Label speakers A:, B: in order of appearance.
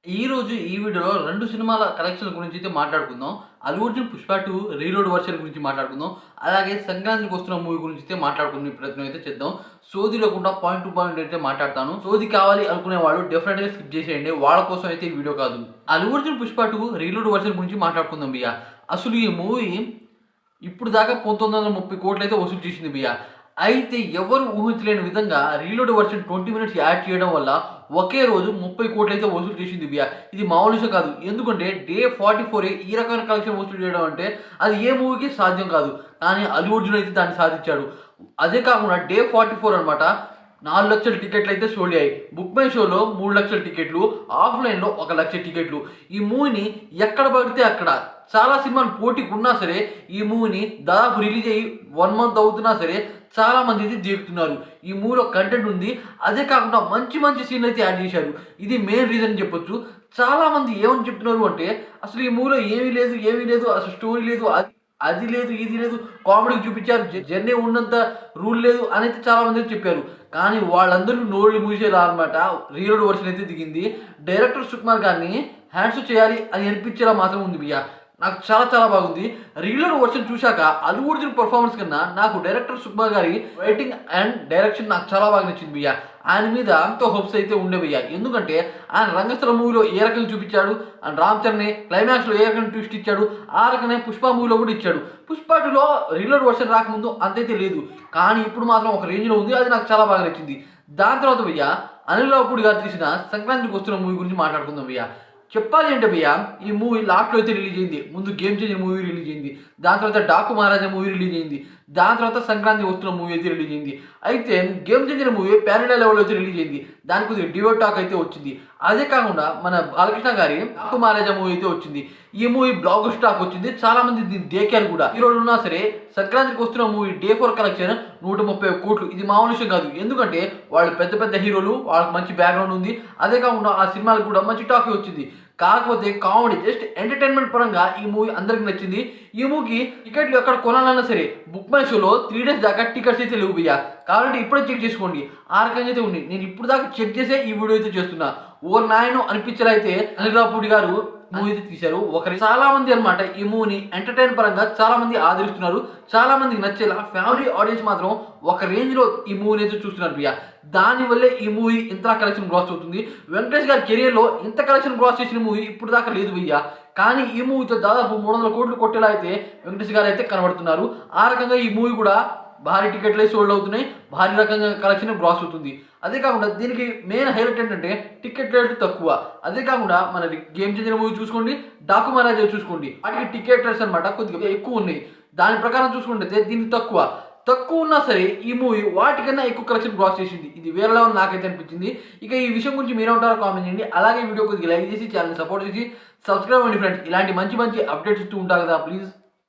A: ఈరోజు ఈ వీడియోలో 2 సినిమాల కలెక్షన్‌ల గురించైతే మాట్లాడుకుందాం. 'అల్లు అర్జున్ పుష్ప 2' రీలోడ్ వర్షన్ గురించి మాట్లాడుకుందాం. అలాగే సంక్రాంతికొస్తున్న మూవీ గురించైతే మాట్లాడుకునే ప్రయత్నం అయితే చేద్దాం. సోది లేకుండా పాయింట్ టు పాయింట్ అయితే మాట్లాడతాను. సోది కావాలి అనుకునే వాళ్ళు డెఫినెట్‌గా స్కిప్ చేసేయండి. వాళ్ళ కోసం అయితే ఈ వీడియో కాదు. 'అల్లు అర్జున్ పుష్ప 2' రీలోడ్ వర్షన్ గురించి మాట్లాడుకుందాం భయ్యా. అసలు ఈ మూవీ ఇప్పుడు దాకా 1930 కోట్లయితే వసూలు చేసింది భయ్యా. అయితే ఎవరు ఊహించలేని విధంగా రీలోడ్ వర్షన్ 20 మినిట్స్ యాడ్ చేయడం వల్ల ఒకే రోజు 30 కోట్లయితే వసూలు చేసింది భయ్యా. ఇది మామూలు విషయం కాదు. ఎందుకంటే డే 44 ఈ రకమైన కలెక్షన్ వసూలు చేయడం అంటే అది ఏ మూవీకి సాధ్యం కాదు. కానీ అల్లు అర్జున్ అయితే దాన్ని సాధించాడు. అదే కాకుండా డే 44 అనమాట 4,00,000 టికెట్లు అయితే సోల్డ్ అయ్యాయి. బుక్ మై షోలో 3,00,000 టికెట్లు, ఆఫ్‌లైన్‌లో 1,00,000 టికెట్లు. ఈ మూవీని ఎక్కడ పడితే అక్కడ చాలా సినిమాలు పోటీకి ఉన్నా సరే ఈ మూవీని దాదాపు రిలీజ్ అయ్యి 1 మంత్ అవుతున్నా సరే చాలామంది అయితే దేకుతున్నారు. ఈ మూవీలో కంటెంట్ ఉంది. అదే కాకుండా మంచి మంచి సీన్‌లు అయితే యాడ్ చేశారు. ఇది మెయిన్ రీజన్ చెప్పొచ్చు. చాలామంది ఏమని చెప్తున్నారు అంటే అసలు ఈ మూవీలో ఏమీ లేదు. అసలు స్టోరీ లేదు. అది లేదు, ఇది లేదు. కామెడీకి చూపించారు. జర్నీ ఉన్నంత రూల్ లేదు అని అయితే చాలామంది చెప్పారు. కానీ వాళ్ళందరూ నోళ్ళు మూసేలా అనమాట రీలోడ్ వర్షన్ అయితే దిగింది. డైరెక్టర్ సుకుమార్ గారిని హ్యాండ్స్ చేయాలి అని అనిపించేలా మాత్రం ఉంది భయ్యా. నాకు చాలా చాలా బాగుంది. రీలోడ్ వర్షన్ చూశాక అల్లు అర్జున్ పర్ఫార్మెన్స్ కన్నా నాకు డైరెక్టర్ సుకుమార్ గారి రైటింగ్ అండ్ డైరెక్షన్ నాకు చాలా బాగా నచ్చింది భయ్యా. ఆయన మీద ఎంతో హోప్స్ అయితే ఉండే భయ్యా. ఎందుకంటే ఆయన రంగస్థల మూవీలో ఏ రకంగా చూపించాడు అండ్ రామ్ చరణ్ని క్లైమాక్స్లో ఏ రకంగా ట్విస్ట్ ఇచ్చాడు ఆ రకంగా పుష్ప మూవీలో కూడా ఇచ్చాడు. పుష్ప 2లో రీలోడ్ వర్షన్ రాకముందు అంతైతే లేదు. కానీ ఇప్పుడు మాత్రం ఒక రేంజ్లో ఉంది. అది నాకు చాలా బాగా నచ్చింది. దాని తర్వాత భయ్యా అనిల్ రావిపూడి గారు తీసిన సంక్రాంతికి వస్తున్న మూవీ గురించి మాట్లాడుకుందాం భయ్యా. చెప్పాలి అంటే భయ్యా ఈ మూవీ లాస్ట్లో అయితే రిలీజ్ అయింది. ముందు గేమ్ చేంజర్ మూవీ రిలీజ్ అయింది. దాని తర్వాత డాకు మహారాజా మూవీ రిలీజ్ అయింది. దాని తర్వాత సంక్రాంతి వస్తున్న మూవీ అయితే రిలీజ్ అయింది. అయితే game changer movie pan India లెవెల్లో అయితే రిలీజ్ అయింది. దానికి కొద్దిగా డివోట్ టాక్ అయితే వచ్చింది. అదే కాకుండా మన బాలకృష్ణ గారి డాకు మహారాజా మూవీ అయితే వచ్చింది. ఈ మూవీ బ్లాక్ స్టాక్ వచ్చింది. చాలా మంది దీన్ని దేకారు కూడా. ఈ రోజు ఉన్నా సరే సంక్రాంతికి వస్తున్న మూవీ డే 4 కలెక్షన్ 130 కోట్లు. ఇది మామూలు విషయం కాదు. ఎందుకంటే వాళ్ళు పెద్ద పెద్ద హీరోలు, వాళ్ళకి మంచి బ్యాక్గ్రౌండ్ ఉంది. అదే కాకుండా ఆ సినిమాలకు కూడా మంచి టాక్ వచ్చింది. కాకపోతే కామెడీ జస్ట్ ఎంటర్టైన్మెంట్ పరంగా ఈ మూవీ అందరికి నచ్చింది. ఈ మూవీకి టికెట్లు ఎక్కడ కొనాలన్నా సరే బుక్ మై షోలో 3 డేస్ దాకా టికెట్స్ అయితే లేవు భయ్యా. కాబట్టి ఇప్పుడే చెక్ చేసుకోండి. ఆ రకంగా అయితే ఉంది. నేను ఇప్పుడు దాకా చెక్ చేసే ఈ వీడియో అయితే చేస్తున్నా. ఓ నాయనో అనిపించేలా అయితే అనిల్ రావిపూడి గారు మూవీ అయితే తీశారు. చాలా మంది అనమాట ఈ మూవీని ఎంటర్టైన్ పరంగా చాలా మంది ఆదరిస్తున్నారు. చాలా మందికి నచ్చేలా ఫ్యామిలీ ఆడియన్స్ మాత్రం ఒక రేంజ్ లో ఈ మూవీని అయితే చూస్తున్నారు భయ్యా. దానివల్లే ఈ మూవీ ఇంత కలెక్షన్ గ్రాస్ అవుతుంది. వెంకటేష్ గారి కెరియర్లో ఇంత కలెక్షన్ గ్రాస్ చేసిన మూవీ ఇప్పుడు దాకా లేదు భయ్యా. కానీ ఈ మూవీతో దాదాపు 300 కోట్లు కొట్టేలా అయితే వెంకటేష్ గారు అయితే కనబడుతున్నారు. ఆ రకంగా ఈ మూవీ కూడా భారీ టికెట్లే సోల్డ్ అవుతున్నాయి. భారీ రకంగా కలెక్షన్ గ్రాస్ అవుతుంది. అదే కాకుండా దీనికి మెయిన్ హైలైట్ ఏంటంటే టికెట్ రేట్ తక్కువ. అదే కాకుండా మన గేమ్ చేంజర్ మూవీ చూసుకోండి, డాకు మహారాజా చూసుకోండి. వాటికి టికెట్ రేట్స్ అనమాట కొద్దిగా ఎక్కువ ఉన్నాయి. దాని ప్రకారం చూసుకుంటే దీనికి తక్కువ ఉన్నా సరే ఈ మూవీ వాటికన్నా ఎక్కువ కలెక్షన్ గ్రాస్ చేసింది. ఇది వేరే లెవెల్ నాకైతే అనిపించింది. ఇక ఈ విషయం గురించి మీరే ఉంటారో కామెంట్ చేయండి. అలాగే వీడియో కొద్దిగా లైక్ చేసి ఛానల్ సపోర్ట్ చేసి సబ్స్క్రైబ్ అవ్వండి ఫ్రెండ్స్. ఇలాంటి మంచి మంచి అప్డేట్స్ ఇస్తూ ఉంటారు కదా ప్లీజ్.